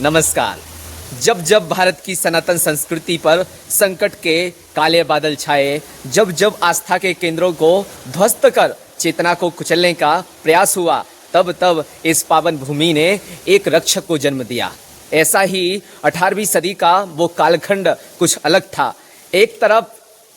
नमस्कार। जब जब भारत की सनातन संस्कृति पर संकट के काले बादल छाए, जब जब आस्था के केंद्रों को ध्वस्त कर चेतना को कुचलने का प्रयास हुआ, तब तब इस पावन भूमि ने एक रक्षक को जन्म दिया। ऐसा ही 18वीं सदी का वो कालखंड कुछ अलग था। एक तरफ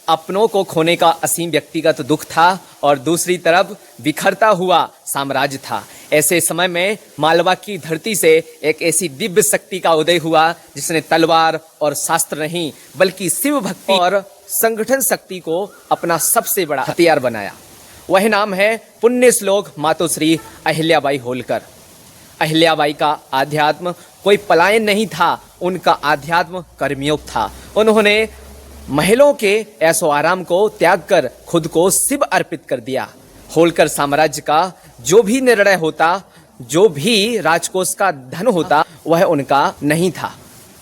अपनों को खोने का असीम व्यक्तिगत दुख था और दूसरी तरफ बिखरता हुआ साम्राज्य था। ऐसे समय में मालवा की धरती से एक ऐसी दिव्य शक्ति का उदय हुआ जिसने तलवार और शास्त्र नहीं बल्कि शिव भक्ति और संगठन शक्ति को अपना सबसे बड़ा हथियार बनाया। वह नाम है पुण्य श्लोक मातोश्री अहिल्याबाई होलकर। अहिल्याबाई का आध्यात्म कोई पलायन नहीं था, उनका आध्यात्म कर्मयोग था। उन्होंने महलों के ऐसो आराम को त्याग कर खुद को शिव अर्पित कर दिया। होलकर साम्राज्य का जो भी निर्णय होता, जो भी राजकोष का धन होता, वह उनका नहीं था।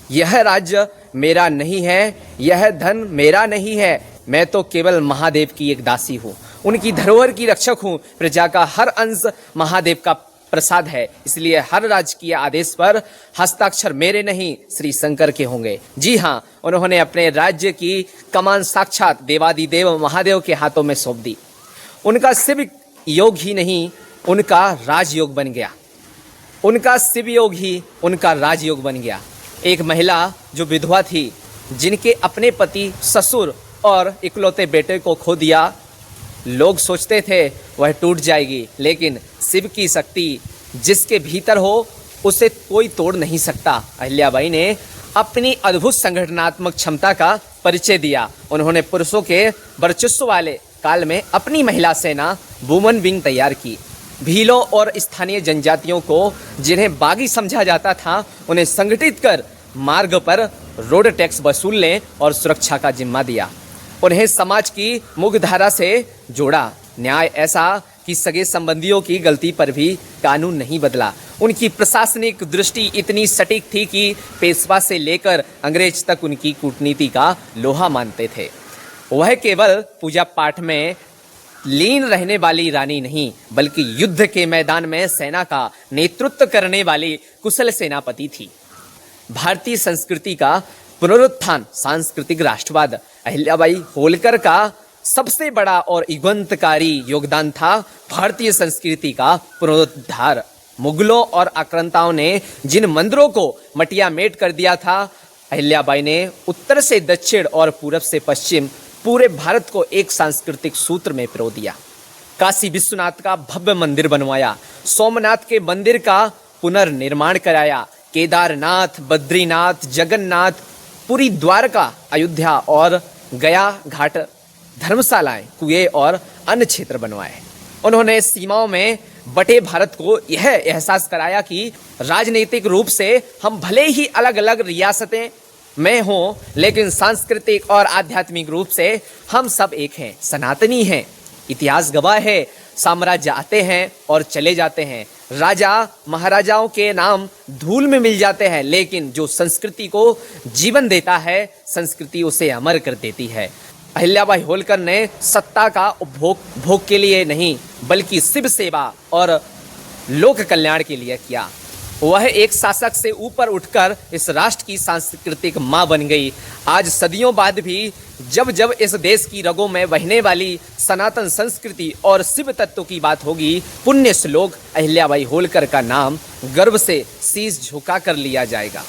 यह राज्य मेरा नहीं है, यह धन मेरा नहीं है, मैं तो केवल महादेव की एक दासी हूँ, उनकी धरोहर की रक्षक हूँ। प्रजा का हर अंश महादेव का प्रसाद है, इसलिए हर राजकीय आदेश पर हस्ताक्षर मेरे नहीं श्री शंकर के होंगे। जी हाँ, उन्होंने अपने राज्य की कमान साक्षात देवादिदेव महादेव के हाथों में सौंप दी। उनका शिव योग ही नहीं, उनका राजयोग बन गया। उनका शिव योग ही उनका राजयोग बन गया। एक महिला जो विधवा थी, जिनके अपने पति, ससुर और इकलौते बेटे को खो दिया, लोग सोचते थे वह टूट जाएगी, लेकिन शिव की शक्ति जिसके भीतर हो उसे कोई तोड़ नहीं सकता। अहिल्याबाई ने अपनी अद्भुत संगठनात्मक क्षमता का परिचय दिया। उन्होंने पुरुषों के वर्चस्व वाले काल में अपनी महिला सेना वुमन विंग तैयार की। भीलों और स्थानीय जनजातियों को जिन्हें बागी समझा जाता था, उन्हें संगठित कर मार्ग पर रोड टैक्स वसूलने और सुरक्षा का जिम्मा दिया। उन्हें समाज की मुख्यधारा से जोड़ा। न्याय ऐसा कि सगे संबंधियों की गलती पर भी कानून नहीं बदला। उनकी प्रशासनिक दृष्टि इतनी सटीक थी कि पेशवा से लेकर अंग्रेज तक उनकी कूटनीति का लोहा मानते थे। वह केवल पूजा पाठ में लीन रहने वाली रानी नहीं, बल्कि युद्ध के मैदान में सेना का नेतृत्व करने वाली कुशल सेनापति थी। भारतीय संस्कृति का पुनरुत्थान, सांस्कृतिक राष्ट्रवाद, अहिल्याबाई होलकर का सबसे बड़ा और युगांतकारी योगदान था। भारतीय संस्कृति का पुनरुद्धार। मुगलों और आक्रांताओं ने जिन मंदिरों को मटिया मेट कर दिया था, अहिल्याबाई ने उत्तर से दक्षिण और पूरब से पश्चिम पूरे भारत को एक सांस्कृतिक सूत्र में पिरो दिया। काशी विश्वनाथ का भव्य मंदिर बनवाया, सोमनाथ के मंदिर का पुनर्निर्माण कराया, केदारनाथ, बद्रीनाथ, जगन्नाथ, पूरी द्वारका, अयोध्या और गया घाट धर्मशालाएं, कुएं और अन्य क्षेत्र बनवाए। उन्होंने सीमाओं में बटे भारत को यह एहसास कराया कि राजनीतिक रूप से हम भले ही अलग अलग रियासतें में हों, लेकिन सांस्कृतिक और आध्यात्मिक रूप से हम सब एक हैं, सनातनी हैं। इतिहास गवाह है, साम्राज्य आते हैं और चले जाते हैं, राजा महाराजाओं के नाम धूल में मिल जाते हैं, लेकिन जो संस्कृति को जीवन देता है, संस्कृति उसे अमर कर देती है। अहिल्याबाई होलकर ने सत्ता का उपभोग भोग के लिए नहीं, बल्कि शिव सेवा और लोक कल्याण के लिए किया। वह एक शासक से ऊपर उठकर इस राष्ट्र की सांस्कृतिक माँ बन गई। आज सदियों बाद भी जब जब इस देश की रगों में बहने वाली सनातन संस्कृति और शिव तत्व की बात होगी, पुण्य श्लोक अहिल्याबाई होलकर का नाम गर्व से शीश झुका कर लिया जाएगा।